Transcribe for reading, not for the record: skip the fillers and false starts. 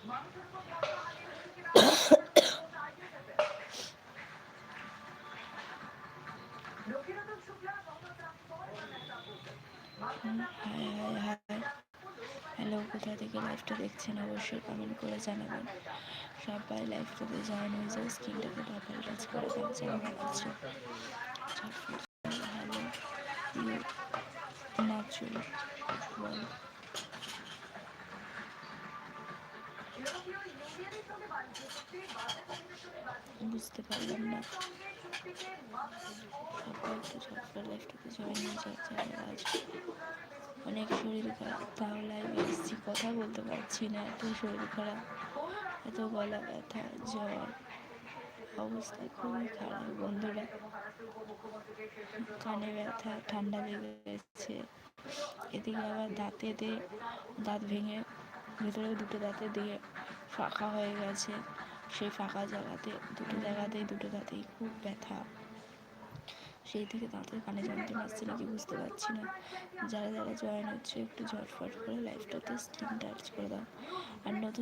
High high high, hello, কোথা থেকে লাইভটা দেখছেন অবশ্যই কমেন্ট করে জানাবেন। সবাই লাইভটাতে জয়েন হয়ে যাও, স্ক্রিনটাকে ডাবল টাচ করে দাও যারা ভালো আছো। হ্যালো নাচু বল, বুঝতে পারলাম না। সবাই একটু ঝটপট লাইভটাতে জয়েন হয়ে যায় যারা আছো। অনেক শরীর খারাপ, তাও লাইভে এসেছি, কথা বলতে পারছি না, এত শরীর খারাপ, এত গলা ব্যথা, জ্বর, অবস্থা খুবই খারাপ বন্ধুরা। কানে ব্যথা, ঠান্ডা লেগে গেছে, এদিকে আবার দাঁত ভেঙে ভেতরে দুটো দাঁতে দিয়ে ফাঁকা হয়ে গেছে, সেই ফাঁকা দুটো দাঁতেই খুব ব্যথা, সেই থেকে দাঁতের কানে যন্ত্রণা আসছে নাকি বুঝতে পারছি না। যারা যারা জয়েন হচ্ছে একটু ঝটফট করে লাইভটাতে স্ক্রিন টাচ করে দাও। আর নতুন